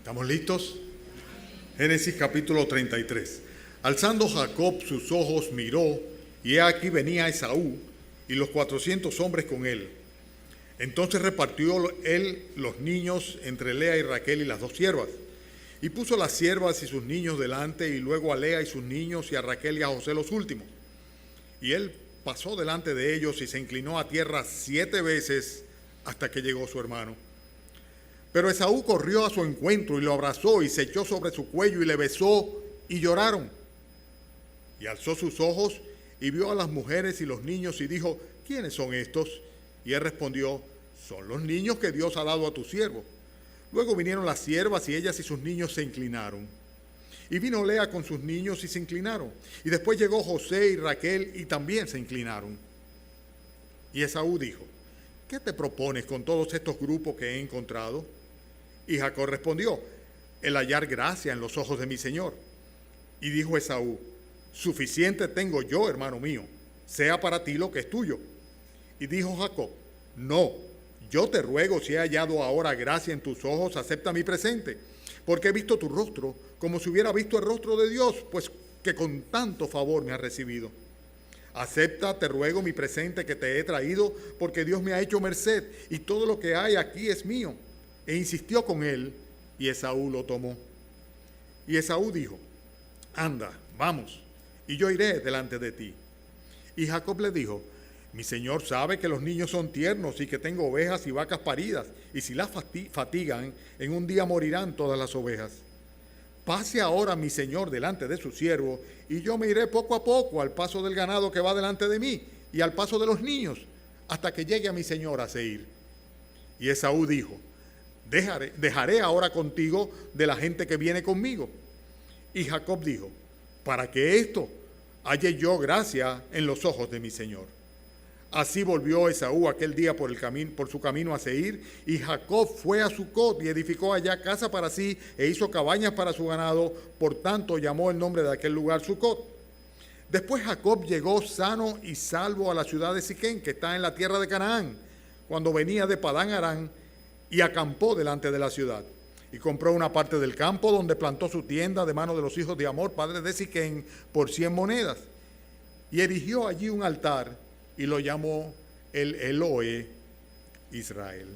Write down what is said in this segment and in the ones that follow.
¿Estamos listos? Génesis capítulo 33. Alzando Jacob sus ojos, miró, y he aquí venía Esaú y los 400 hombres con él. Entonces repartió él los niños entre Lea y Raquel y las dos siervas. Y puso las siervas y sus niños delante, y luego a Lea y sus niños, y a Raquel y a José los últimos. Y él pasó delante de ellos y se inclinó a tierra 7 veces hasta que llegó su hermano. Pero Esaú corrió a su encuentro y lo abrazó y se echó sobre su cuello y le besó, y lloraron. Y alzó sus ojos y vio a las mujeres y los niños y dijo: ¿Quiénes son estos? Y él respondió: son los niños que Dios ha dado a tu siervo. Luego vinieron las siervas y ellas y sus niños se inclinaron. Y vino Lea con sus niños y se inclinaron. Y después llegó José y Raquel y también se inclinaron. Y Esaú dijo: ¿qué te propones con todos estos grupos que he encontrado? Y Jacob respondió: el hallar gracia en los ojos de mi señor. Y dijo Esaú: suficiente tengo yo, hermano mío, sea para ti lo que es tuyo. Y dijo Jacob: no, yo te ruego, si he hallado ahora gracia en tus ojos, acepta mi presente, porque he visto tu rostro como si hubiera visto el rostro de Dios, pues que con tanto favor me has recibido. Acepta, te ruego, mi presente que te he traído, porque Dios me ha hecho merced, y todo lo que hay aquí es mío. E insistió con él, y Esaú lo tomó. Y Esaú dijo: anda, vamos, y yo iré delante de ti. Y Jacob le dijo: mi señor sabe que los niños son tiernos y que tengo ovejas y vacas paridas, y si las fatigan, en un día morirán todas las ovejas. Pase ahora mi señor delante de su siervo, y yo me iré poco a poco al paso del ganado que va delante de mí, y al paso de los niños, hasta que llegue a mi señor a Seir. Y Esaú dijo: dejaré ahora contigo de la gente que viene conmigo. Y Jacob dijo: para que esto halle yo gracia en los ojos de mi señor. Así volvió Esaú aquel día por su camino a Seir, y Jacob fue a Sucot y edificó allá casa para sí e hizo cabañas para su ganado, por tanto llamó el nombre de aquel lugar Sucot. Después Jacob llegó sano y salvo a la ciudad de Siquén, que está en la tierra de Canaán, cuando venía de Padán Aram, y acampó delante de la ciudad. Y compró una parte del campo donde plantó su tienda de mano de los hijos de Hamor, padres de Siquén, por 100 monedas. Y erigió allí un altar y lo llamó el Elohe Israel.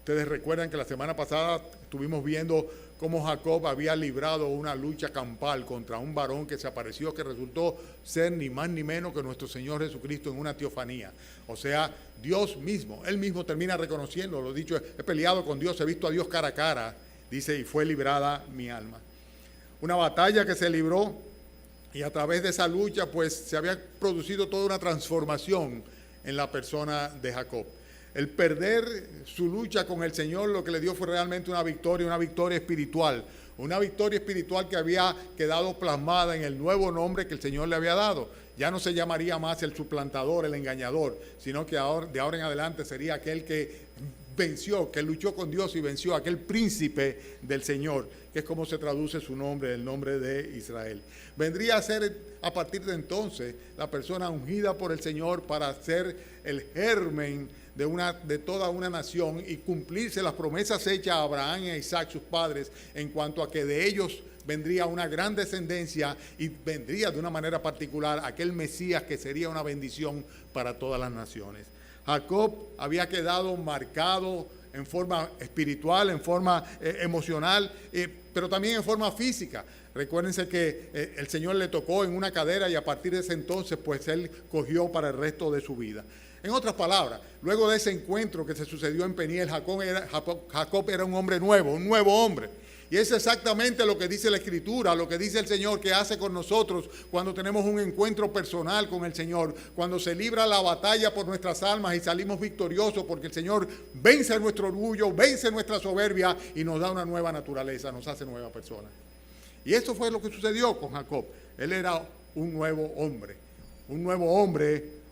Ustedes recuerdan que la semana pasada estuvimos viendo cómo Jacob había librado una lucha campal contra un varón que se apareció, que resultó ser ni más ni menos que nuestro Señor Jesucristo en una teofanía. O sea, Dios mismo, Él mismo termina reconociendo, lo dicho, he peleado con Dios, he visto a Dios cara a cara, dice, y fue librada mi alma. Una batalla que se libró, y a través de esa lucha pues se había producido toda una transformación en la persona de Jacob. El perder su lucha con el Señor lo que le dio fue realmente una victoria espiritual que había quedado plasmada en el nuevo nombre que el Señor le había dado. Ya no se llamaría más el suplantador, el engañador, sino que de ahora en adelante sería aquel que venció, que luchó con Dios y venció, aquel príncipe del Señor, que es como se traduce su nombre, el nombre de Israel. Vendría a ser a partir de entonces la persona ungida por el Señor para ser el germen de toda una nación y cumplirse las promesas hechas a Abraham y a Isaac, sus padres, en cuanto a que de ellos vendría una gran descendencia y vendría de una manera particular aquel Mesías que sería una bendición para todas las naciones. Jacob había quedado marcado en forma espiritual, en forma emocional, pero también en forma física. Recuérdense que el Señor le tocó en una cadera y a partir de ese entonces pues él cogió para el resto de su vida. En otras palabras, luego de ese encuentro que se sucedió en Peniel, Jacob era un hombre nuevo, un nuevo hombre. Y es exactamente lo que dice la Escritura, lo que dice el Señor que hace con nosotros cuando tenemos un encuentro personal con el Señor, cuando se libra la batalla por nuestras almas y salimos victoriosos porque el Señor vence nuestro orgullo, vence nuestra soberbia y nos da una nueva naturaleza, nos hace nueva persona. Y eso fue lo que sucedió con Jacob. Él era un nuevo hombre,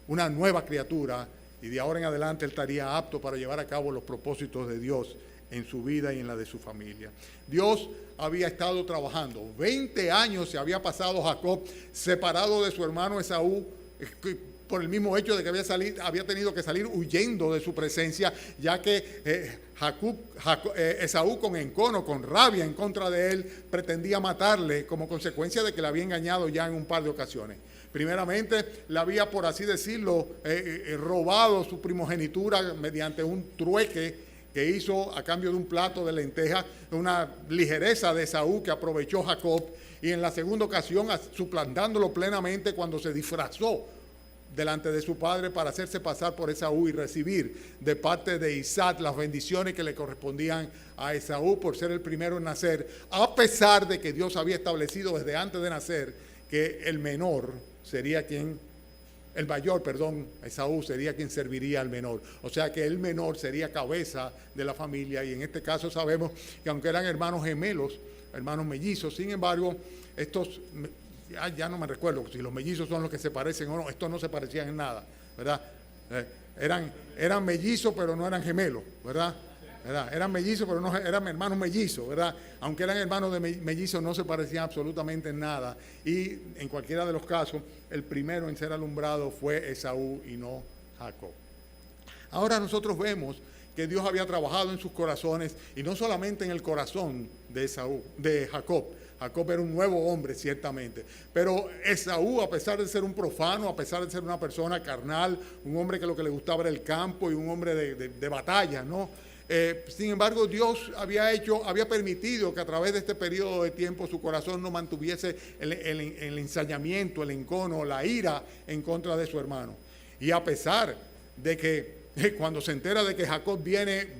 una nueva criatura, y de ahora en adelante él estaría apto para llevar a cabo los propósitos de Dios en su vida y en la de su familia. Dios había estado trabajando. 20 años se había pasado Jacob separado de su hermano Esaú por el mismo hecho de que había tenido que salir huyendo de su presencia, ya que Esaú con encono, con rabia en contra de él, pretendía matarle como consecuencia de que le había engañado ya en un par de ocasiones. Primeramente, le había, por así decirlo, robado su primogenitura mediante un trueque que hizo a cambio de un plato de lentejas, una ligereza de Esaú que aprovechó Jacob, y en la segunda ocasión suplantándolo plenamente cuando se disfrazó delante de su padre para hacerse pasar por Esaú y recibir de parte de Isaac las bendiciones que le correspondían a Esaú por ser el primero en nacer, a pesar de que Dios había establecido desde antes de nacer que el mayor, Esaú sería quien serviría al menor. O sea que el menor sería cabeza de la familia, y en este caso sabemos que aunque eran hermanos gemelos, hermanos mellizos, sin embargo, estos, ya no me recuerdo si los mellizos son los que se parecen o no, estos no se parecían en nada, ¿verdad? Eran mellizos, pero no eran gemelos, ¿verdad? Eran mellizos, pero no eran hermanos mellizos, ¿verdad? Aunque eran hermanos de mellizos, no se parecían absolutamente en nada. Y en cualquiera de los casos, el primero en ser alumbrado fue Esaú y no Jacob. Ahora nosotros vemos que Dios había trabajado en sus corazones, y no solamente en el corazón de Jacob. Jacob era un nuevo hombre, ciertamente. Pero Esaú, a pesar de ser un profano, a pesar de ser una persona carnal, un hombre que lo que le gustaba era el campo y un hombre de batalla, ¿no? Sin embargo, Dios había permitido que a través de este periodo de tiempo su corazón no mantuviese el ensañamiento, el encono, la ira en contra de su hermano. Y a pesar de que cuando se entera de que Jacob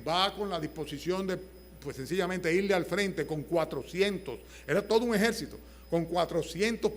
va con la disposición de, pues sencillamente irle al frente con 400, era todo un ejército, con 400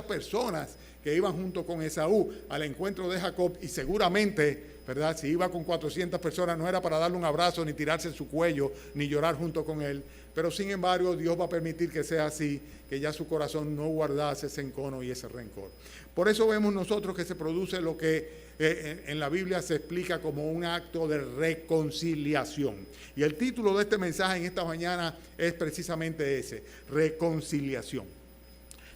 personas que iban junto con Esaú al encuentro de Jacob, y seguramente, ¿verdad?, si iba con 400 personas no era para darle un abrazo, ni tirarse en su cuello, ni llorar junto con él, pero sin embargo Dios va a permitir que sea así, que ya su corazón no guardase ese encono y ese rencor. Por eso vemos nosotros que se produce lo que en la Biblia se explica como un acto de reconciliación. Y el título de este mensaje en esta mañana es precisamente ese: reconciliación.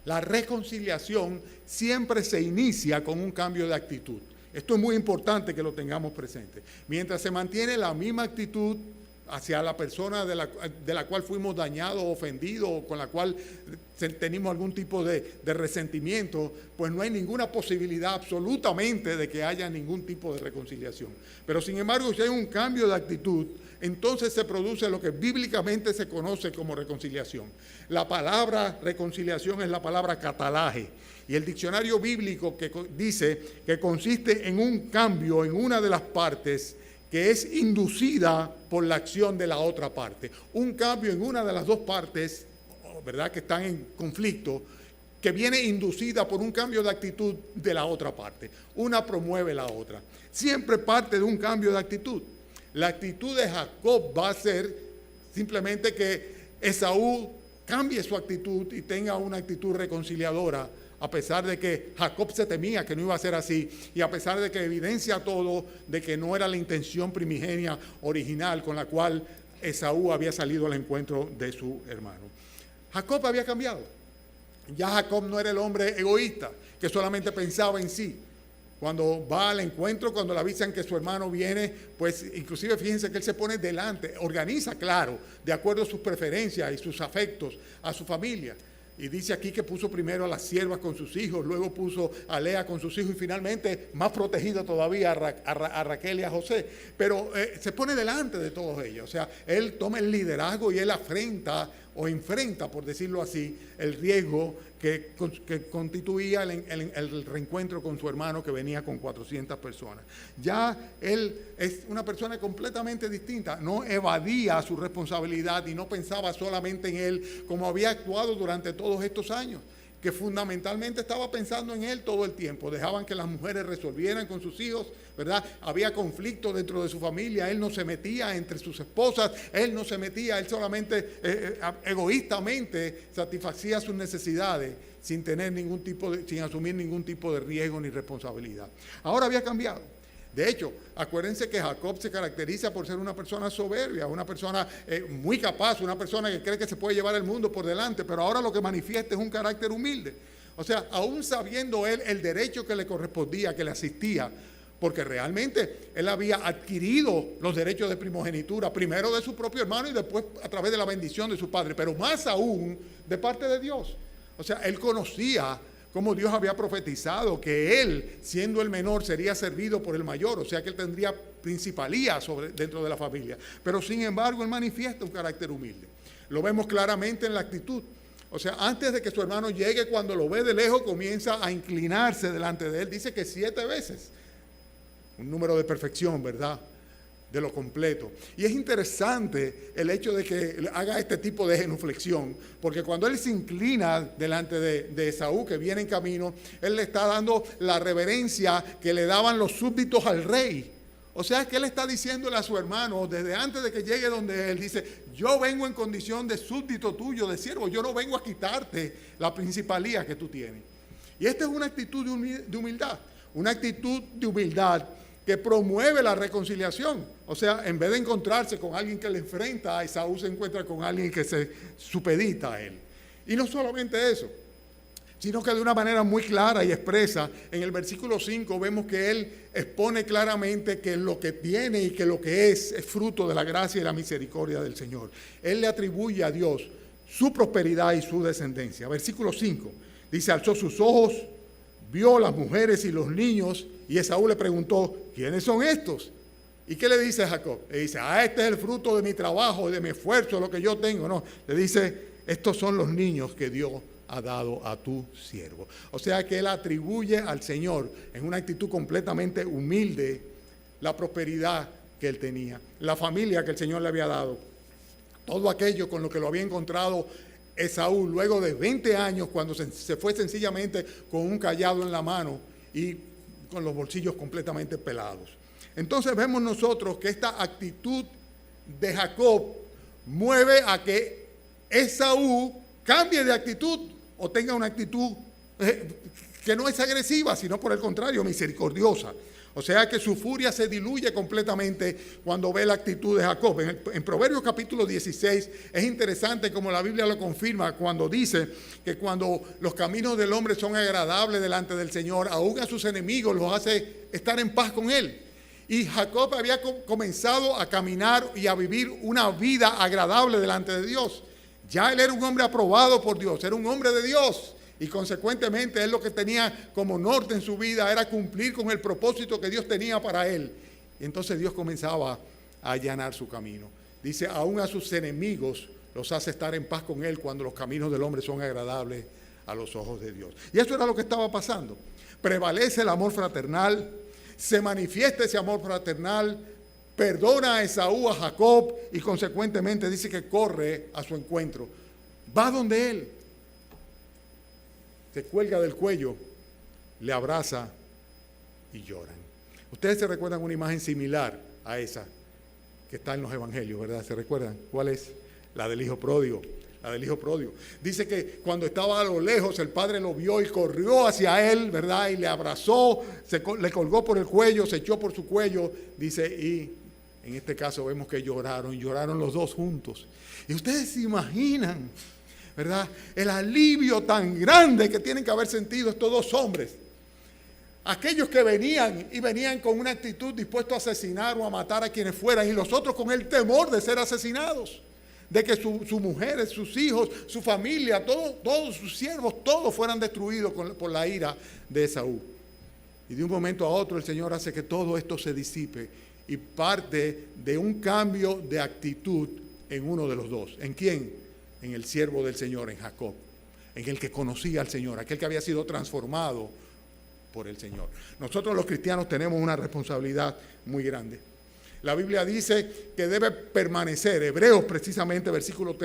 La reconciliación siempre se inicia con un cambio de actitud. Esto es muy importante que lo tengamos presente. Mientras se mantiene la misma actitud hacia la persona de la cual fuimos dañados, ofendidos, o con la cual tenemos algún tipo de resentimiento, pues no hay ninguna posibilidad absolutamente de que haya ningún tipo de reconciliación. Pero sin embargo, si hay un cambio de actitud, entonces se produce lo que bíblicamente se conoce como reconciliación. La palabra reconciliación es la palabra catalaje, y el diccionario bíblico que dice que consiste en un cambio en una de las partes que es inducida por la acción de la otra parte. Un cambio en una de las dos partes, ¿verdad?, que están en conflicto, que viene inducida por un cambio de actitud de la otra parte. Una promueve la otra. Siempre parte de un cambio de actitud. La actitud de Jacob va a ser simplemente que Esaú cambie su actitud y tenga una actitud reconciliadora, a pesar de que Jacob se temía que no iba a ser así, y a pesar de que evidencia todo de que no era la intención primigenia original con la cual Esaú había salido al encuentro de su hermano. Jacob había cambiado. Ya Jacob no era el hombre egoísta que solamente pensaba en sí. Cuando va al encuentro, cuando le avisan que su hermano viene, pues inclusive fíjense que él se pone delante, organiza, claro, de acuerdo a sus preferencias y sus afectos, a su familia. Y dice aquí que puso primero a las siervas con sus hijos, luego puso a Lea con sus hijos, y finalmente, más protegida todavía, a Raquel y a José. Pero se pone delante de todos ellos. O sea, él toma el liderazgo y él afrenta o enfrenta, por decirlo así, el riesgo que constituía el reencuentro con su hermano que venía con 400 personas. Ya él es una persona completamente distinta, no evadía su responsabilidad y no pensaba solamente en él como había actuado durante todos estos años, que fundamentalmente estaba pensando en él todo el tiempo. Dejaban que las mujeres resolvieran con sus hijos, ¿verdad? Había conflicto dentro de su familia, él no se metía entre sus esposas, él no se metía, él solamente egoístamente satisfacía sus necesidades sin asumir ningún tipo de riesgo ni responsabilidad. Ahora había cambiado. De hecho, acuérdense que Jacob se caracteriza por ser una persona soberbia, una persona muy capaz, una persona que cree que se puede llevar el mundo por delante, pero ahora lo que manifiesta es un carácter humilde. O sea, aún sabiendo él el derecho que le correspondía, que le asistía, porque realmente él había adquirido los derechos de primogenitura, primero de su propio hermano y después a través de la bendición de su padre, pero más aún de parte de Dios. O sea, él conocía cómo Dios había profetizado que él, siendo el menor, sería servido por el mayor, o sea que él tendría principalía dentro de la familia. Pero sin embargo, él manifiesta un carácter humilde. Lo vemos claramente en la actitud. O sea, antes de que su hermano llegue, cuando lo ve de lejos, comienza a inclinarse delante de él. Dice que 7 veces. Un número de perfección, ¿verdad? De lo completo. Y es interesante el hecho de que haga este tipo de genuflexión, porque cuando él se inclina delante de Esaú, que viene en camino, él le está dando la reverencia que le daban los súbditos al rey. O sea que él está diciéndole a su hermano, desde antes de que llegue donde él, dice, yo vengo en condición de súbdito tuyo, de siervo, yo no vengo a quitarte la principalía que tú tienes. Y esta es una actitud de humildad, una actitud de humildad que promueve la reconciliación. O sea, en vez de encontrarse con alguien que le enfrenta a Esaú, se encuentra con alguien que se supedita a él. Y no solamente eso, sino que de una manera muy clara y expresa, en el versículo 5 vemos que él expone claramente que lo que tiene y que lo que es fruto de la gracia y la misericordia del Señor. Él le atribuye a Dios su prosperidad y su descendencia. Versículo 5 dice, alzó sus ojos, vio las mujeres y los niños, y Esaú le preguntó, ¿quiénes son estos? ¿Y qué le dice Jacob? Le dice, este es el fruto de mi trabajo, de mi esfuerzo, lo que yo tengo. No, le dice, estos son los niños que Dios ha dado a tu siervo. O sea que él atribuye al Señor, en una actitud completamente humilde, la prosperidad que él tenía, la familia que el Señor le había dado, todo aquello con lo que lo había encontrado Esaú luego de 20 años, cuando se fue sencillamente con un cayado en la mano y con los bolsillos completamente pelados. Entonces vemos nosotros que esta actitud de Jacob mueve a que Esaú cambie de actitud o tenga una actitud que no es agresiva, sino por el contrario, misericordiosa. O sea que su furia se diluye completamente cuando ve la actitud de Jacob. En Proverbios capítulo 16 es interesante como la Biblia lo confirma cuando dice que cuando los caminos del hombre son agradables delante del Señor, aún a sus enemigos los hace estar en paz con él. Y Jacob había comenzado a caminar y a vivir una vida agradable delante de Dios. Ya él era un hombre aprobado por Dios, era un hombre de Dios. Y consecuentemente él lo que tenía como norte en su vida era cumplir con el propósito que Dios tenía para él. Y entonces Dios comenzaba a allanar su camino. Dice, aún a sus enemigos los hace estar en paz con él cuando los caminos del hombre son agradables a los ojos de Dios. Y eso era lo que estaba pasando. Prevalece el amor fraternal, se manifiesta ese amor fraternal, perdona a Esaú, a Jacob, y consecuentemente dice que corre a su encuentro. Va donde él. Se cuelga del cuello, le abraza y lloran. Ustedes se recuerdan una imagen similar a esa que está en los evangelios, ¿verdad? ¿Se recuerdan? ¿Cuál es? La del hijo pródigo. La del hijo pródigo. Dice que cuando estaba a lo lejos, el padre lo vio y corrió hacia él, ¿verdad? Y le abrazó, le colgó por el cuello, se echó por su cuello. Dice, y en este caso vemos que lloraron los dos juntos. Y ustedes se imaginan, ¿verdad? El alivio tan grande que tienen que haber sentido estos dos hombres. Aquellos que venían con una actitud dispuesta a asesinar o a matar a quienes fueran, y los otros con el temor de ser asesinados, de que sus mujeres, sus hijos, su familia, todos sus siervos, todos fueran destruidos por la ira de Esaú. Y de un momento a otro el Señor hace que todo esto se disipe y parte de un cambio de actitud en uno de los dos. ¿En quién? En el siervo del Señor, en Jacob, en el que conocía al Señor, aquel que había sido transformado por el Señor. Nosotros los cristianos tenemos una responsabilidad muy grande. La Biblia dice que debe permanecer, Hebreos precisamente,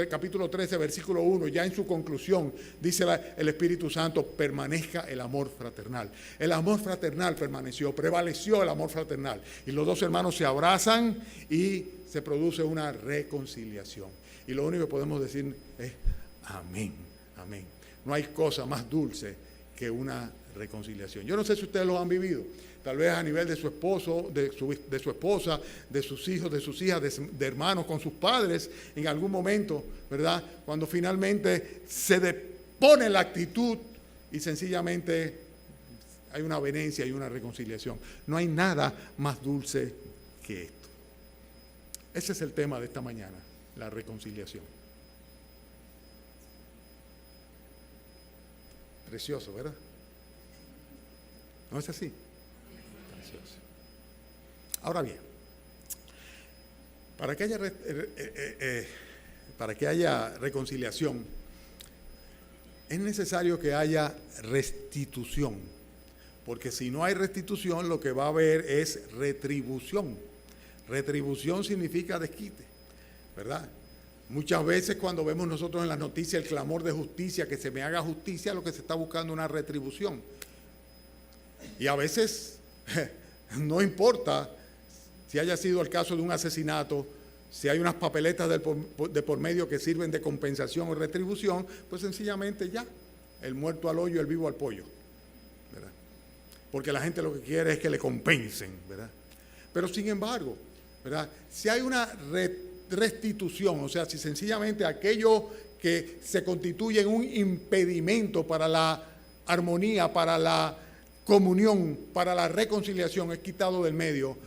capítulo 13, versículo 1, ya en su conclusión, dice el Espíritu Santo, permanezca el amor fraternal. El amor fraternal permaneció, prevaleció el amor fraternal. Y los dos hermanos se abrazan y se produce una reconciliación. Y lo único que podemos decir es amén, amén. No hay cosa más dulce que una reconciliación. Yo no sé si ustedes lo han vivido, tal vez a nivel de su esposo, de su esposa, de sus hijos, de sus hijas, de hermanos con sus padres, en algún momento, ¿verdad? Cuando finalmente se depone la actitud y sencillamente hay una avenencia y una reconciliación. No hay nada más dulce que esto. Ese es el tema de esta mañana, la reconciliación. Precioso, ¿verdad? ¿No es así? Precioso. Ahora bien, para que haya reconciliación, es necesario que haya restitución, porque si no hay restitución, lo que va a haber es retribución. Retribución significa desquite, ¿verdad? Muchas veces cuando vemos nosotros en las noticias el clamor de justicia, que se me haga justicia, lo que se está buscando es una retribución. Y a veces no importa si haya sido el caso de un asesinato, si hay unas papeletas de por medio que sirven de compensación o retribución, pues sencillamente ya, el muerto al hoyo, el vivo al pollo, ¿verdad? Porque la gente lo que quiere es que le compensen, ¿verdad? Pero sin embargo, ¿verdad? Si hay una restitución, o sea, si sencillamente aquello que se constituye en un impedimento para la armonía, para la comunión, para la reconciliación, es quitado del medio,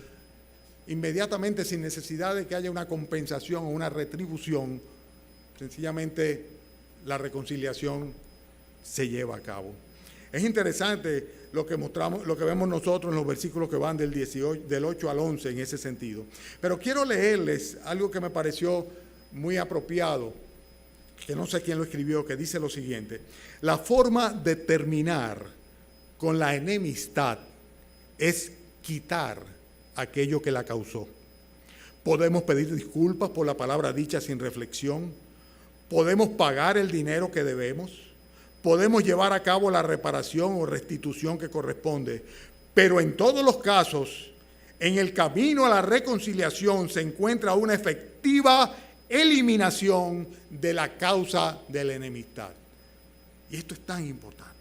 inmediatamente, sin necesidad de que haya una compensación o una retribución, sencillamente la reconciliación se lleva a cabo. Es interesante lo que vemos nosotros en los versículos que van del 8 al 11 en ese sentido. Pero quiero leerles algo que me pareció muy apropiado, que no sé quién lo escribió, que dice lo siguiente: la forma de terminar con la enemistad es quitar aquello que la causó. Podemos pedir disculpas por la palabra dicha sin reflexión, podemos pagar el dinero que debemos, podemos llevar a cabo la reparación o restitución que corresponde, pero en todos los casos, en el camino a la reconciliación se encuentra una efectiva eliminación de la causa de la enemistad. Y esto es tan importante.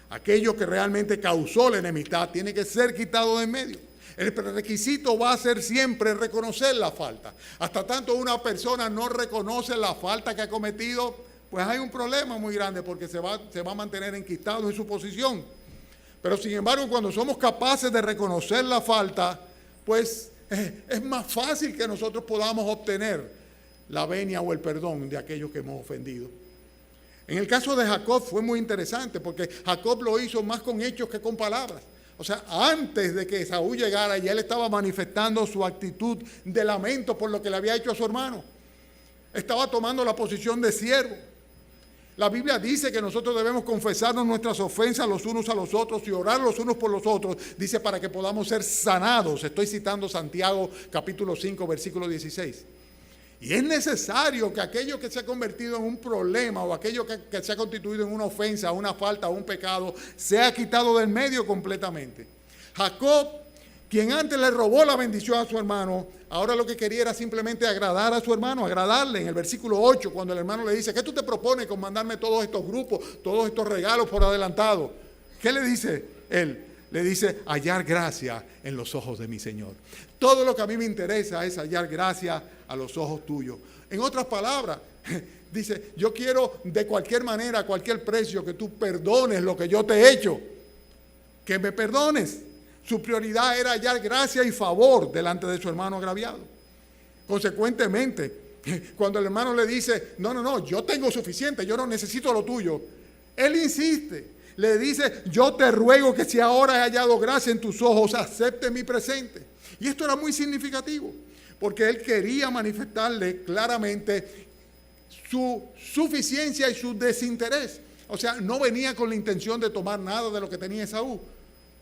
Aquello que realmente causó la enemistad tiene que ser quitado de en medio. El requisito va a ser siempre reconocer la falta. Hasta tanto una persona no reconoce la falta que ha cometido, pues hay un problema muy grande, porque se va a mantener enquistado en su posición. Pero sin embargo, cuando somos capaces de reconocer la falta, pues es más fácil que nosotros podamos obtener la venia o el perdón de aquellos que hemos ofendido. En el caso de Jacob fue muy interesante, porque Jacob lo hizo más con hechos que con palabras. O sea, antes de que Esaú llegara, ya él estaba manifestando su actitud de lamento por lo que le había hecho a su hermano. Estaba tomando la posición de siervo. La Biblia dice que nosotros debemos confesarnos nuestras ofensas los unos a los otros y orar los unos por los otros. Dice, para que podamos ser sanados. Estoy citando Santiago capítulo 5, versículo 16. Y es necesario que aquello que se ha convertido en un problema o aquello que se ha constituido en una ofensa, una falta o un pecado, sea quitado del medio completamente. Jacob, quien antes le robó la bendición a su hermano, ahora lo que quería era simplemente agradar a su hermano, agradarle. En el versículo 8, cuando el hermano le dice: ¿qué tú te propones con mandarme todos estos grupos, todos estos regalos por adelantado? ¿Qué le dice él? Le dice: hallar gracia en los ojos de mi Señor. Todo lo que a mí me interesa es hallar gracia a los ojos tuyos. En otras palabras, dice: yo quiero de cualquier manera, a cualquier precio, que tú perdones lo que yo te he hecho. Que me perdones. Su prioridad era hallar gracia y favor delante de su hermano agraviado. Consecuentemente, cuando el hermano le dice: no, yo tengo suficiente, yo no necesito lo tuyo, él insiste. Le dice: yo te ruego que si ahora he hallado gracia en tus ojos, acepte mi presente. Y esto era muy significativo, porque él quería manifestarle claramente su suficiencia y su desinterés. O sea, no venía con la intención de tomar nada de lo que tenía Esaú.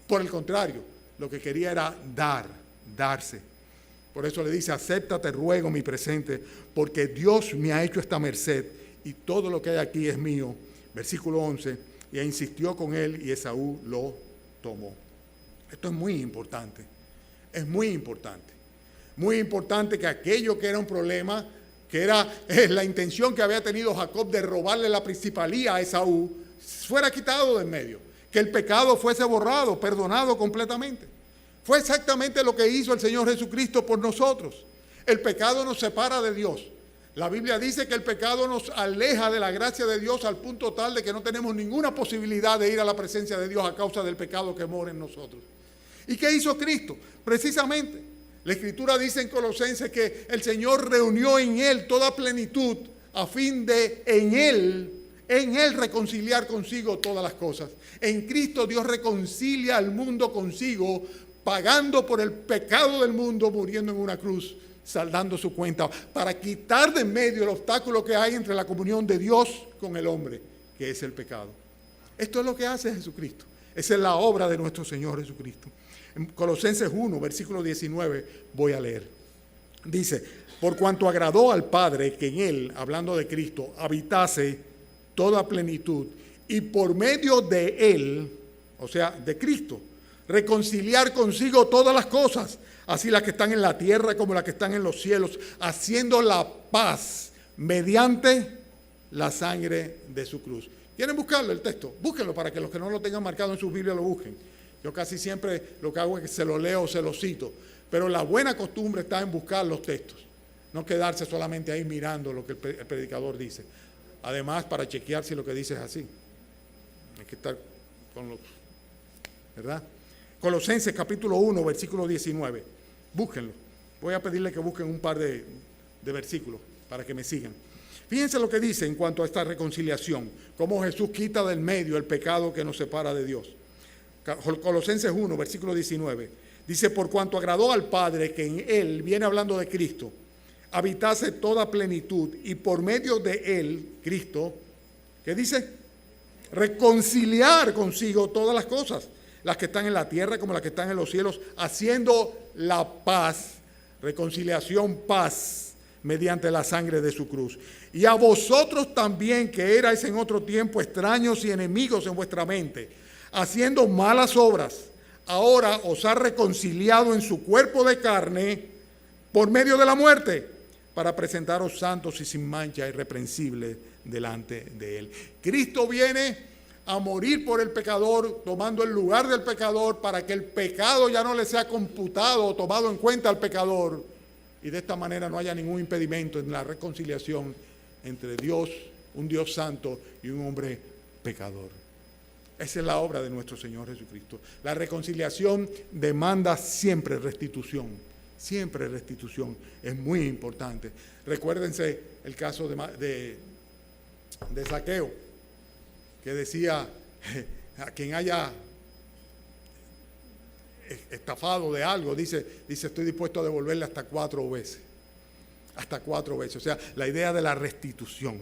Por el contrario, lo que quería era darse. Por eso le dice: acepta, te ruego mi presente, porque Dios me ha hecho esta merced y todo lo que hay aquí es mío. Versículo 11. Y insistió con él y Esaú lo tomó. Esto es muy importante. Es muy importante. Muy importante que aquello que era un problema, que era la intención que había tenido Jacob de robarle la principalía a Esaú, fuera quitado del medio. Que el pecado fuese borrado, perdonado completamente. Fue exactamente lo que hizo el Señor Jesucristo por nosotros. El pecado nos separa de Dios. La Biblia dice que el pecado nos aleja de la gracia de Dios al punto tal de que no tenemos ninguna posibilidad de ir a la presencia de Dios a causa del pecado que mora en nosotros. ¿Y qué hizo Cristo? Precisamente, la Escritura dice en Colosenses que el Señor reunió en Él toda plenitud a fin de en Él reconciliar consigo todas las cosas. En Cristo Dios reconcilia al mundo consigo, pagando por el pecado del mundo, muriendo en una cruz, saldando su cuenta, para quitar de en medio el obstáculo que hay entre la comunión de Dios con el hombre, que es el pecado. Esto es lo que hace Jesucristo. Esa es la obra de nuestro Señor Jesucristo. En Colosenses 1, versículo 19, voy a leer. Dice, por cuanto agradó al Padre que en Él, hablando de Cristo, habitase toda plenitud, y por medio de Él, o sea, de Cristo, reconciliar consigo todas las cosas, así las que están en la tierra como las que están en los cielos, haciendo la paz mediante la sangre de su cruz. ¿Quieren buscarlo el texto? Búsquenlo para que los que no lo tengan marcado en sus Biblias lo busquen. Yo casi siempre lo que hago es que se lo leo o se lo cito, pero la buena costumbre está en buscar los textos, no quedarse solamente ahí mirando lo que el predicador dice. Además, para chequear si lo que dice es así. Hay que estar con los... ¿verdad? Colosenses capítulo 1, versículo 19. Búsquenlo. Voy a pedirle que busquen un par de versículos para que me sigan. Fíjense lo que dice en cuanto a esta reconciliación, cómo Jesús quita del medio el pecado que nos separa de Dios. Colosenses 1, versículo 19. Dice, por cuanto agradó al Padre que en Él, viene hablando de Cristo, habitase toda plenitud, y por medio de Él, Cristo, ¿qué dice? Reconciliar consigo todas las cosas, las que están en la tierra como las que están en los cielos, haciendo la paz, reconciliación, paz, mediante la sangre de su cruz. Y a vosotros también, que erais en otro tiempo extraños y enemigos en vuestra mente, haciendo malas obras, ahora os ha reconciliado en su cuerpo de carne por medio de la muerte, para presentaros santos y sin mancha, irreprensibles delante de Él. Cristo viene a morir por el pecador, tomando el lugar del pecador, para que el pecado ya no le sea computado o tomado en cuenta al pecador, y de esta manera no haya ningún impedimento en la reconciliación entre Dios, un Dios santo, y un hombre pecador. Esa es la obra de nuestro Señor Jesucristo. La reconciliación demanda siempre restitución. Siempre restitución. Es muy importante. Recuérdense el caso de Zaqueo, que decía, a quien haya estafado de algo, dice, estoy dispuesto a devolverle hasta 4 veces. Hasta 4 veces. O sea, la idea de la restitución.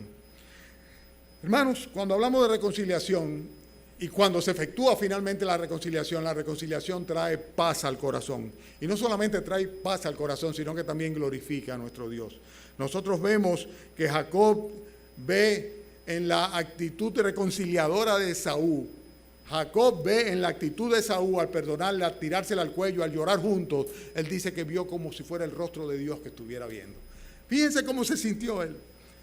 Hermanos, cuando hablamos de reconciliación, y cuando se efectúa finalmente la reconciliación trae paz al corazón. Y no solamente trae paz al corazón, sino que también glorifica a nuestro Dios. Nosotros vemos que Jacob ve en la actitud reconciliadora de Esaú. Jacob ve en la actitud de Esaú al perdonarle, al tirársela al cuello, al llorar juntos. Él dice que vio como si fuera el rostro de Dios que estuviera viendo. Fíjense cómo se sintió él.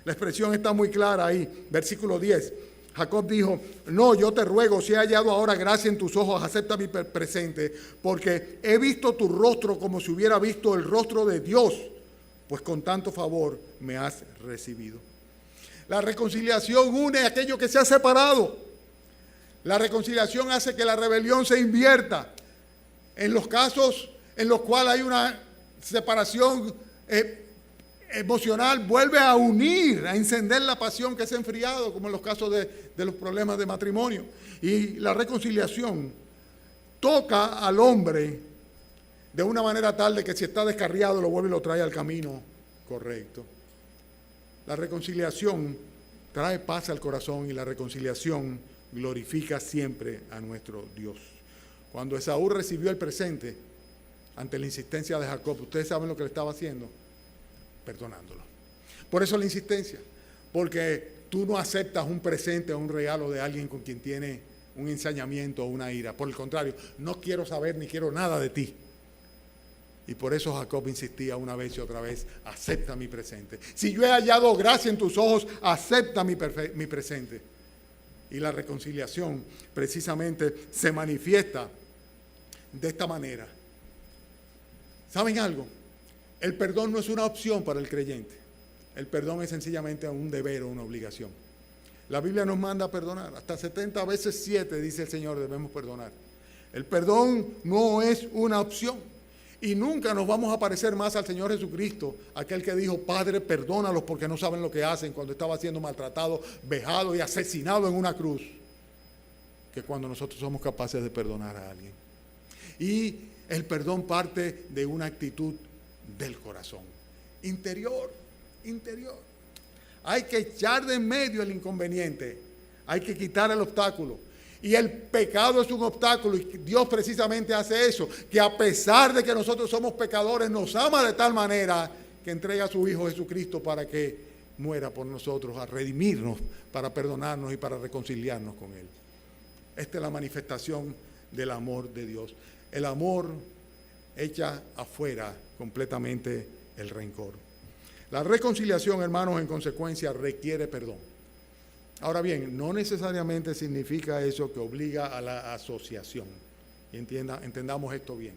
La expresión está muy clara ahí. Versículo 10. Jacob dijo, no, yo te ruego, si he hallado ahora gracia en tus ojos, acepta mi presente, porque he visto tu rostro como si hubiera visto el rostro de Dios, pues con tanto favor me has recibido. La reconciliación une a aquello que se ha separado. La reconciliación hace que la rebelión se invierta. En los casos en los cuales hay una separación emocional, vuelve a unir, a encender la pasión que se ha enfriado, como en los casos de los problemas de matrimonio. Y la reconciliación toca al hombre de una manera tal de que si está descarriado lo vuelve y lo trae al camino correcto. La reconciliación trae paz al corazón y la reconciliación glorifica siempre a nuestro Dios. Cuando Esaú recibió el presente ante la insistencia de Jacob, ustedes saben lo que le estaba haciendo, perdonándolo. Por eso la insistencia, porque tú no aceptas un presente o un regalo de alguien con quien tiene un ensañamiento o una ira. Por el contrario, no quiero saber ni quiero nada de ti. Y por eso Jacob insistía una vez y otra vez, acepta mi presente. Si yo he hallado gracia en tus ojos, acepta mi presente. Y la reconciliación precisamente se manifiesta de esta manera. ¿Saben algo? El perdón no es una opción para el creyente. El perdón es sencillamente un deber o una obligación. La Biblia nos manda a perdonar. Hasta 70 veces 7, dice el Señor, debemos perdonar. El perdón no es una opción. Y nunca nos vamos a parecer más al Señor Jesucristo, aquel que dijo, Padre, perdónalos porque no saben lo que hacen, cuando estaba siendo maltratado, vejado y asesinado en una cruz, que cuando nosotros somos capaces de perdonar a alguien. Y el perdón parte de una actitud del corazón, interior. Hay que echar de en medio el inconveniente, hay que quitar el obstáculo. Y el pecado es un obstáculo, y Dios precisamente hace eso, que a pesar de que nosotros somos pecadores, nos ama de tal manera que entrega a su Hijo Jesucristo para que muera por nosotros, a redimirnos, para perdonarnos y para reconciliarnos con Él. Esta es la manifestación del amor de Dios. El amor echa afuera completamente el rencor. La reconciliación, hermanos, en consecuencia, requiere perdón. Ahora bien, no necesariamente significa eso que obliga a la asociación. Y entendamos esto bien.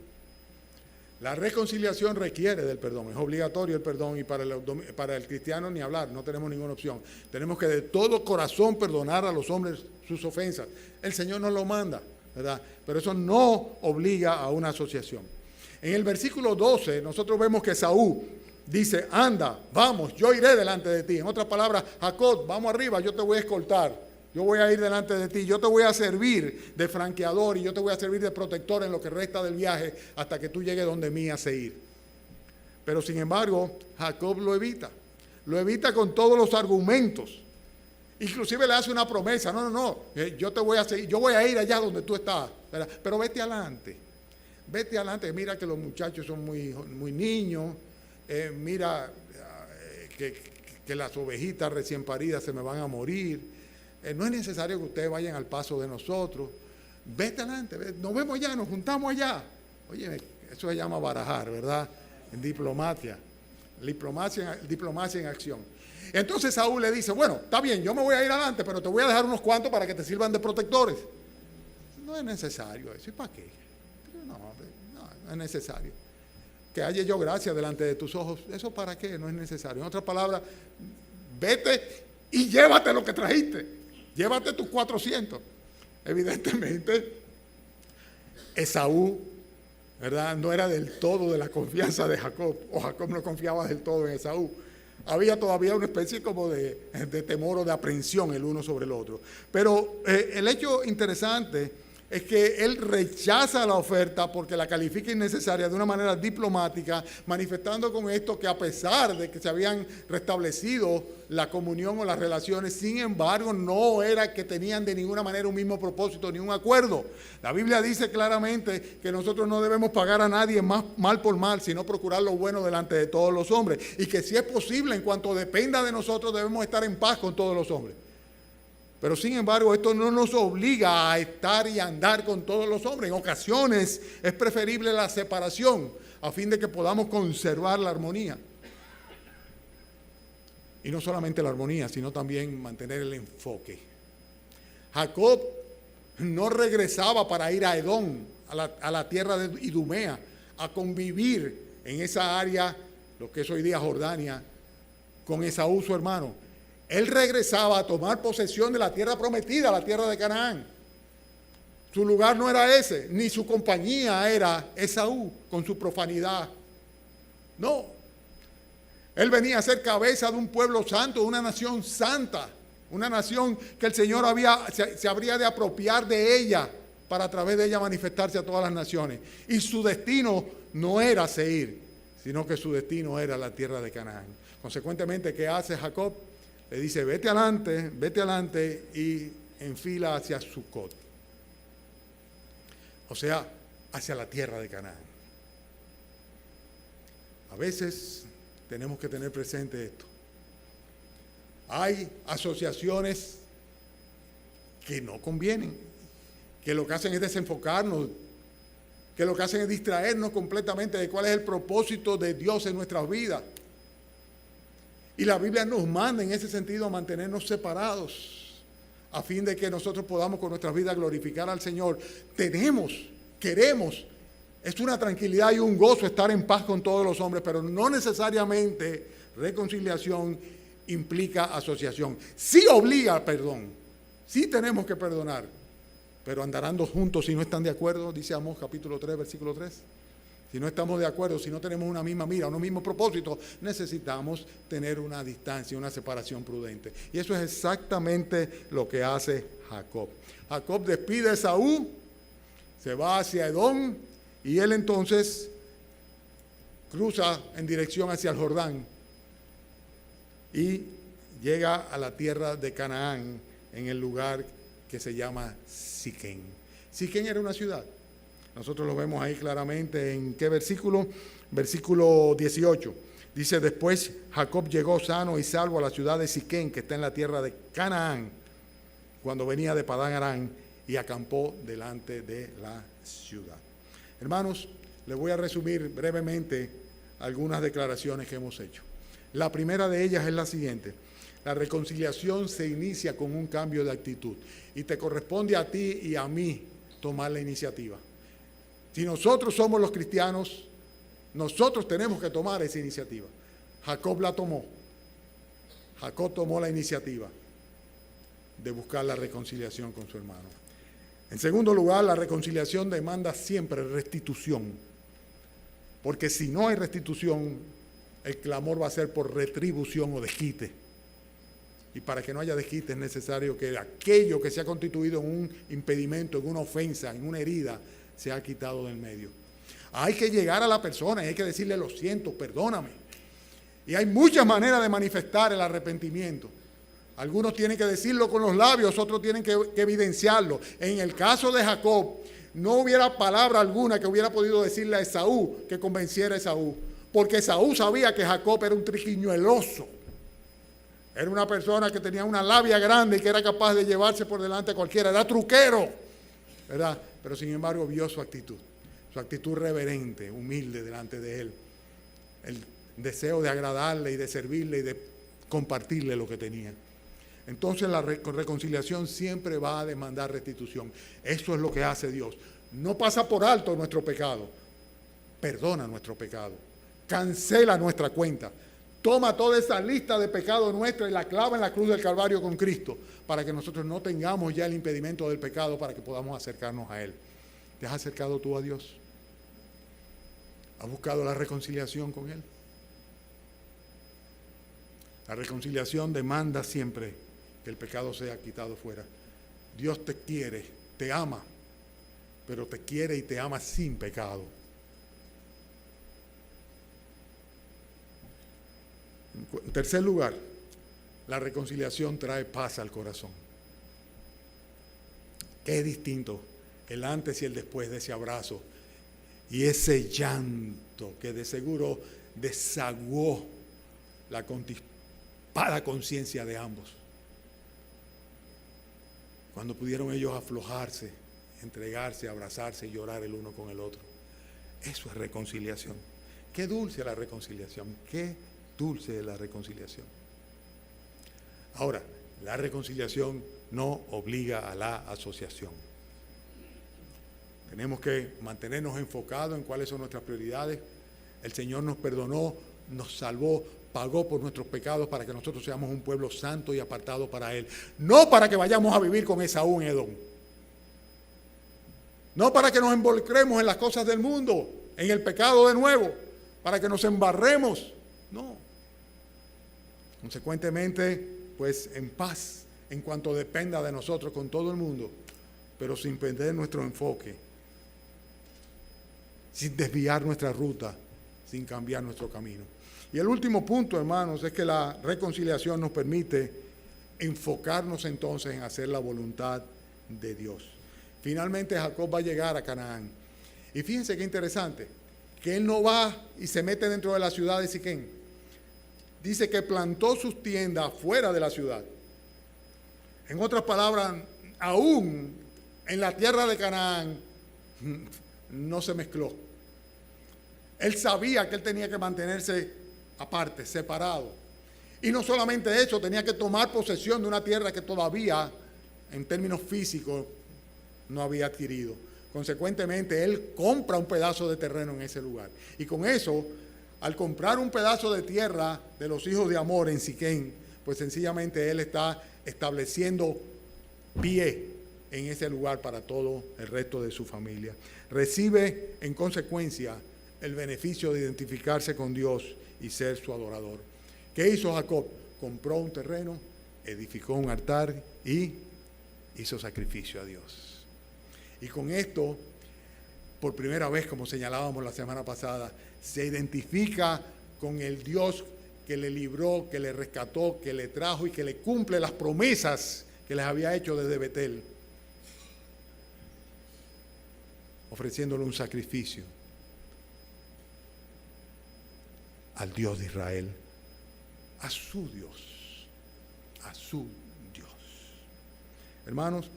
La reconciliación requiere del perdón, es obligatorio el perdón, y para el cristiano ni hablar, no tenemos ninguna opción. Tenemos que de todo corazón perdonar a los hombres sus ofensas. El Señor nos lo manda, ¿verdad? Pero eso no obliga a una asociación. En el versículo 12 nosotros vemos que Esaú dice, anda, vamos, yo iré delante de ti. En otras palabras, Jacob, vamos arriba, yo te voy a escoltar. Yo voy a ir delante de ti, yo te voy a servir de franqueador y yo te voy a servir de protector en lo que resta del viaje hasta que tú llegues donde mí a seguir. Pero sin embargo, Jacob lo evita con todos los argumentos. Inclusive le hace una promesa, no, yo te voy a seguir, yo voy a ir allá donde tú estás, ¿verdad? Pero vete adelante, mira que los muchachos son muy niños. Mira que las ovejitas recién paridas se me van a morir. No es necesario que ustedes vayan al paso de nosotros. Vete adelante, nos vemos allá, nos juntamos allá. Oye, eso se llama barajar, ¿verdad? En diplomacia en acción. Entonces Saúl le dice, bueno, está bien, yo me voy a ir adelante, pero te voy a dejar unos cuantos para que te sirvan de protectores. No es necesario eso. ¿Y para qué? No es necesario. Que halle yo gracia delante de tus ojos, ¿eso para qué? No es necesario. En otras palabras, vete y llévate lo que trajiste. Llévate tus 400. Evidentemente, Esaú, ¿verdad?, no era del todo de la confianza de Jacob, o Jacob no confiaba del todo en Esaú. Había todavía una especie como de temor o de aprensión el uno sobre el otro. Pero el hecho interesante es que él rechaza la oferta porque la califica innecesaria de una manera diplomática, manifestando con esto que a pesar de que se habían restablecido la comunión o las relaciones, sin embargo no era que tenían de ninguna manera un mismo propósito ni un acuerdo. La Biblia dice claramente que nosotros no debemos pagar a nadie mal por mal, sino procurar lo bueno delante de todos los hombres, y que si es posible, en cuanto dependa de nosotros, debemos estar en paz con todos los hombres. Pero sin embargo, esto no nos obliga a estar y andar con todos los hombres. En ocasiones es preferible la separación a fin de que podamos conservar la armonía. Y no solamente la armonía, sino también mantener el enfoque. Jacob no regresaba para ir a Edom, a la tierra de Idumea, a convivir en esa área, lo que es hoy día Jordania, con Esaú su hermano. Él regresaba a tomar posesión de la tierra prometida, la tierra de Canaán. Su lugar no era ese, ni su compañía era Esaú con su profanidad. No. Él venía a ser cabeza de un pueblo santo, de una nación santa, una nación que el Señor se habría de apropiar de ella para a través de ella manifestarse a todas las naciones. Y su destino no era Seir, sino que su destino era la tierra de Canaán. Consecuentemente, ¿qué hace Jacob? Le dice, vete adelante y enfila hacia Sucot. O sea, hacia la tierra de Canaán. A veces tenemos que tener presente esto. Hay asociaciones que no convienen, que lo que hacen es desenfocarnos, que lo que hacen es distraernos completamente de cuál es el propósito de Dios en nuestras vidas. Y la Biblia nos manda en ese sentido a mantenernos separados, a fin de que nosotros podamos con nuestras vidas glorificar al Señor. Queremos, es una tranquilidad y un gozo estar en paz con todos los hombres, pero no necesariamente Reconciliación implica asociación. Sí obliga al perdón. Sí tenemos que perdonar. Pero andarán dos juntos si no están de acuerdo, dice Amós capítulo 3, versículo 3. Si no estamos de acuerdo, si no tenemos una misma mira, un mismo propósito, necesitamos tener una distancia, una separación prudente. Y eso es exactamente lo que hace Jacob. Jacob despide a Esaú, se va hacia Edom, y él entonces cruza en dirección hacia el Jordán y llega a la tierra de Canaán, en el lugar que se llama Siquén. Siquén era una ciudad. Nosotros lo vemos ahí claramente. ¿En qué versículo? Versículo 18. Dice, después Jacob llegó sano y salvo a la ciudad de Siquén, que está en la tierra de Canaán, cuando venía de Padán Aram, y acampó delante de la ciudad. Hermanos, les voy a resumir brevemente algunas declaraciones que hemos hecho. La primera de ellas es la siguiente. La reconciliación se inicia con un cambio de actitud y te corresponde a ti y a mí tomar la iniciativa. Si nosotros somos los cristianos, nosotros tenemos que tomar esa iniciativa. Jacob la tomó. Jacob tomó la iniciativa de buscar la reconciliación con su hermano. En segundo lugar, la reconciliación demanda siempre restitución, porque si no hay restitución, el clamor va a ser por retribución o desquite. Y para que no haya desquite es necesario que aquello que se ha constituido en un impedimento, en una ofensa, en una herida, se ha quitado del medio. Hay que llegar a la persona y hay que decirle, lo siento, perdóname. Y hay muchas maneras de manifestar el arrepentimiento. Algunos tienen que decirlo con los labios, otros tienen que evidenciarlo. En el caso de Jacob, no hubiera palabra alguna que hubiera podido decirle a Esaú que convenciera a Esaú, porque Esaú sabía que Jacob era un triquiñueloso. Era una persona que tenía una labia grande y que era capaz de llevarse por delante a cualquiera. Era truquero, ¿verdad? Pero sin embargo vio su actitud reverente, humilde delante de él. El deseo de agradarle y de servirle y de compartirle lo que tenía. Entonces la reconciliación siempre va a demandar restitución. Eso es lo que hace Dios. No pasa por alto nuestro pecado. Perdona nuestro pecado. Cancela nuestra cuenta. Toma toda esa lista de pecados nuestra y la clava en la cruz del Calvario con Cristo, para que nosotros no tengamos ya el impedimento del pecado, para que podamos acercarnos a Él. ¿Te has acercado tú a Dios? ¿Has buscado la reconciliación con Él? La reconciliación demanda siempre que el pecado sea quitado fuera. Dios te quiere, te ama, pero te quiere y te ama sin pecado. En tercer lugar, la reconciliación trae paz al corazón. Qué distinto el antes y el después de ese abrazo y ese llanto que de seguro desaguó la contispada conciencia de ambos. Cuando pudieron ellos aflojarse, entregarse, abrazarse y llorar el uno con el otro. Eso es reconciliación. Qué dulce la reconciliación, qué dulce la reconciliación. Ahora, la reconciliación no obliga a la asociación. Tenemos que mantenernos enfocados en cuáles son nuestras prioridades. El Señor nos perdonó, nos salvó, pagó por nuestros pecados para que nosotros seamos un pueblo santo y apartado para Él. No para que vayamos a vivir con Esaú en Edom. No para que nos involucremos en las cosas del mundo, en el pecado de nuevo, para que nos embarremos. No. Consecuentemente, pues en paz, en cuanto dependa de nosotros con todo el mundo, pero sin perder nuestro enfoque, sin desviar nuestra ruta, sin cambiar nuestro camino. Y el último punto, hermanos, es que la reconciliación nos permite enfocarnos entonces en hacer la voluntad de Dios. Finalmente Jacob va a llegar a Canaán. Y fíjense qué interesante, que él no va y se mete dentro de la ciudad de Siquén. Dice que plantó sus tiendas fuera de la ciudad. En otras palabras, aún en la tierra de Canaán no se mezcló. Él sabía que él tenía que mantenerse aparte, separado. Y no solamente eso, tenía que tomar posesión de una tierra que todavía, en términos físicos, no había adquirido. Consecuentemente, él compra un pedazo de terreno en ese lugar. Y con eso al comprar un pedazo de tierra de los hijos de Amor en Siquén, pues sencillamente él está estableciendo pie en ese lugar para todo el resto de su familia. Recibe en consecuencia el beneficio de identificarse con Dios y ser su adorador. ¿Qué hizo Jacob? Compró un terreno, edificó un altar y hizo sacrificio a Dios. Y con esto, por primera vez, como señalábamos la semana pasada, se identifica con el Dios que le libró, que le rescató, que le trajo y que le cumple las promesas que les había hecho desde Betel, ofreciéndole un sacrificio al Dios de Israel, a su Dios, a su Dios. Hermanos,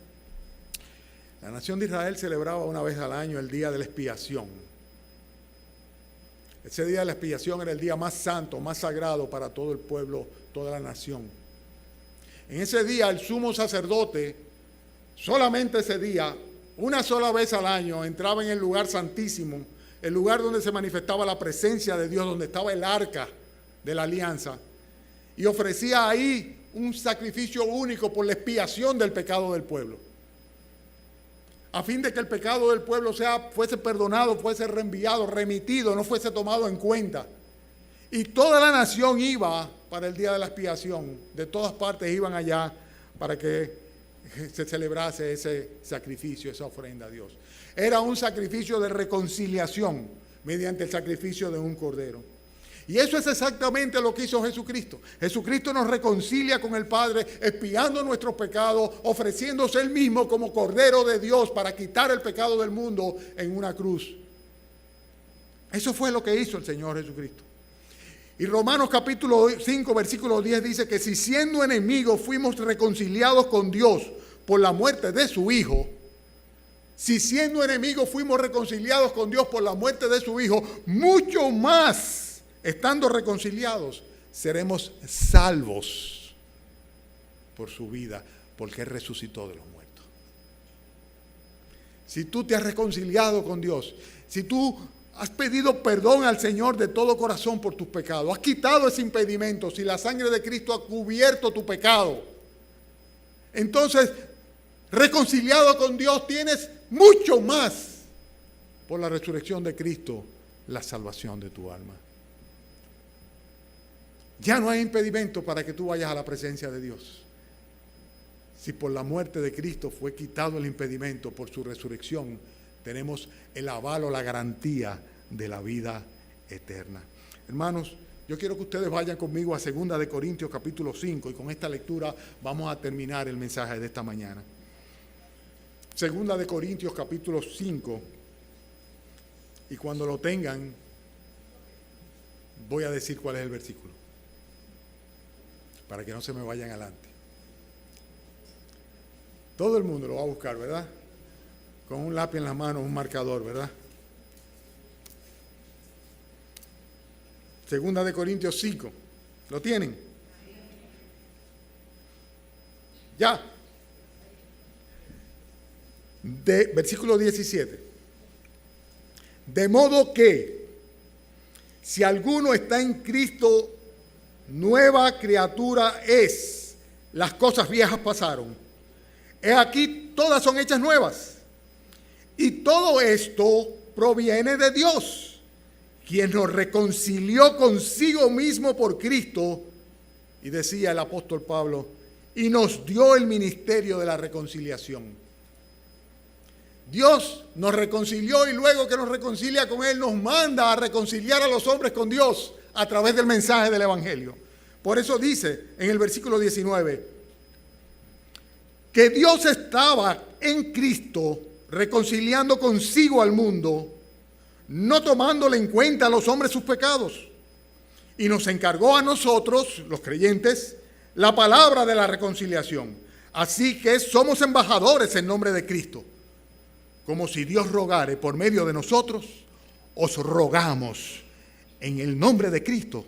la nación de Israel celebraba una vez al año el día de la expiación. Ese día de la expiación era el día más santo, más sagrado para todo el pueblo, toda la nación. En ese día el sumo sacerdote, solamente ese día, una sola vez al año, entraba en el lugar santísimo, el lugar donde se manifestaba la presencia de Dios, donde estaba el arca de la alianza, y ofrecía ahí un sacrificio único por la expiación del pecado del pueblo, a fin de que el pecado del pueblo fuese perdonado, fuese reenviado, remitido, no fuese tomado en cuenta. Y toda la nación iba para el día de la expiación, de todas partes iban allá para que se celebrase ese sacrificio, esa ofrenda a Dios. Era un sacrificio de reconciliación mediante el sacrificio de un cordero. Y eso es exactamente lo que hizo Jesucristo. Jesucristo nos reconcilia con el Padre, expiando nuestros pecados, ofreciéndose Él mismo como Cordero de Dios para quitar el pecado del mundo en una cruz. Eso fue lo que hizo el Señor Jesucristo. Y Romanos capítulo 5, versículo 10 dice que si siendo enemigos fuimos reconciliados con Dios por la muerte de su Hijo, si siendo enemigos fuimos reconciliados con Dios por la muerte de su Hijo, mucho más, estando reconciliados, seremos salvos por su vida, porque Él resucitó de los muertos. Si tú te has reconciliado con Dios, si tú has pedido perdón al Señor de todo corazón por tus pecados, has quitado ese impedimento, si la sangre de Cristo ha cubierto tu pecado, entonces, reconciliado con Dios, tienes mucho más por la resurrección de Cristo, la salvación de tu alma. Ya no hay impedimento para que tú vayas a la presencia de Dios. Si por la muerte de Cristo fue quitado el impedimento por su resurrección, tenemos el avalo, la garantía de la vida eterna. Hermanos, yo quiero que ustedes vayan conmigo a 2 de Corintios capítulo 5 y con esta lectura vamos a terminar el mensaje de esta mañana. 2 de Corintios capítulo 5, y cuando lo tengan voy a decir cuál es el versículo, para que no se me vayan adelante. Todo el mundo lo va a buscar, ¿verdad? Con un lápiz en la mano, un marcador, ¿verdad? 2 de Corintios 5. ¿Lo tienen? Ya. Versículo 17. De modo que, si alguno está en Cristo, nueva criatura es. Las cosas viejas pasaron. He aquí, todas son hechas nuevas. Y todo esto proviene de Dios, quien nos reconcilió consigo mismo por Cristo, y decía el apóstol Pablo, y nos dio el ministerio de la reconciliación. Dios nos reconcilió y luego que nos reconcilia con Él, nos manda a reconciliar a los hombres con Dios a través del mensaje del Evangelio. Por eso dice en el versículo 19, que Dios estaba en Cristo reconciliando consigo al mundo, no tomándole en cuenta a los hombres sus pecados, y nos encargó a nosotros, los creyentes, la palabra de la reconciliación. Así que somos embajadores en nombre de Cristo. Como si Dios rogare por medio de nosotros, os rogamos en el nombre de Cristo,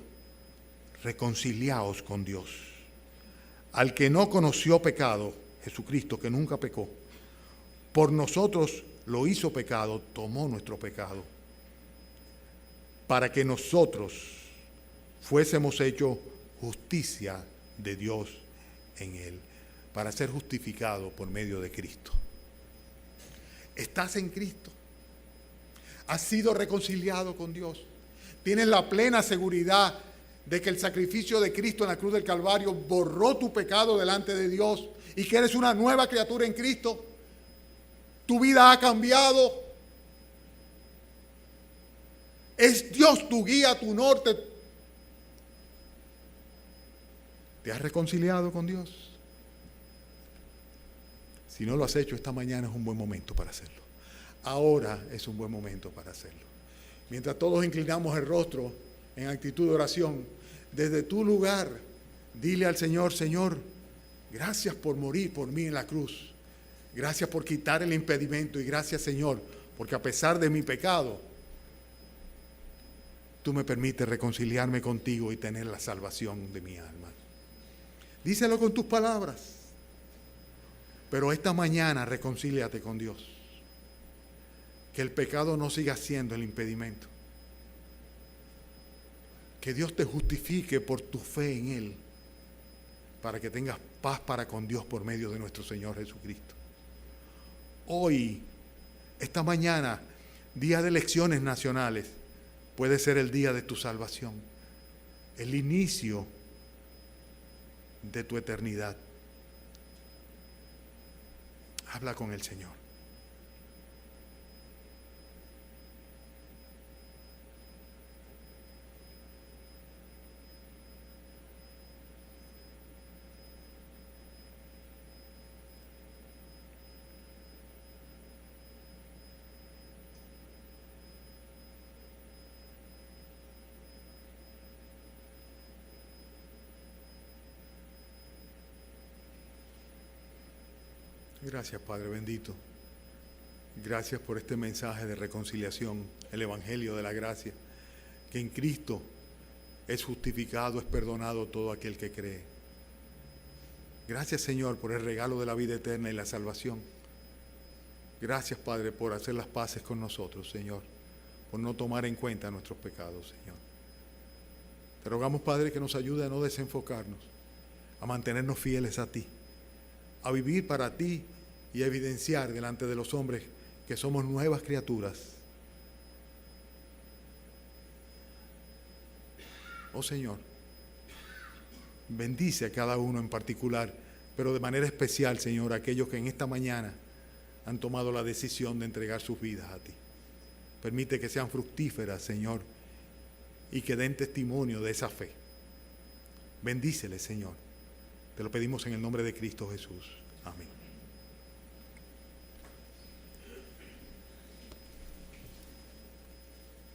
reconciliaos con Dios. Al que no conoció pecado, Jesucristo, que nunca pecó, por nosotros lo hizo pecado, tomó nuestro pecado, para que nosotros fuésemos hechos justicia de Dios en Él, para ser justificados por medio de Cristo. Estás en Cristo. Has sido reconciliado con Dios. Tienes la plena seguridad de que el sacrificio de Cristo en la cruz del Calvario borró tu pecado delante de Dios y que eres una nueva criatura en Cristo. Tu vida ha cambiado. Es Dios tu guía, tu norte. ¿Te has reconciliado con Dios? Si no lo has hecho, esta mañana es un buen momento para hacerlo. Ahora es un buen momento para hacerlo. Mientras todos inclinamos el rostro en actitud de oración, desde tu lugar, dile al Señor: Señor, gracias por morir por mí en la cruz. Gracias por quitar el impedimento y gracias, Señor, porque a pesar de mi pecado, tú me permites reconciliarme contigo y tener la salvación de mi alma. Díselo con tus palabras. Pero esta mañana reconcíliate con Dios. Que el pecado no siga siendo el impedimento. Que Dios te justifique por tu fe en Él, para que tengas paz para con Dios por medio de nuestro Señor Jesucristo. Hoy, esta mañana, día de elecciones nacionales, puede ser el día de tu salvación, el inicio de tu eternidad. Habla con el Señor. Gracias, Padre bendito. Gracias por este mensaje de reconciliación, el Evangelio de la gracia, que en Cristo es justificado, es perdonado todo aquel que cree. Gracias, Señor, por el regalo de la vida eterna y la salvación. Gracias, Padre, por hacer las paces con nosotros, Señor, por no tomar en cuenta nuestros pecados, Señor. Te rogamos, Padre, que nos ayude a no desenfocarnos, a mantenernos fieles a ti, a vivir para ti y a evidenciar delante de los hombres que somos nuevas criaturas. Oh Señor, bendice a cada uno en particular, pero de manera especial, Señor, a aquellos que en esta mañana han tomado la decisión de entregar sus vidas a ti. Permite que sean fructíferas, Señor, y que den testimonio de esa fe. Bendíceles, Señor. Te lo pedimos en el nombre de Cristo Jesús.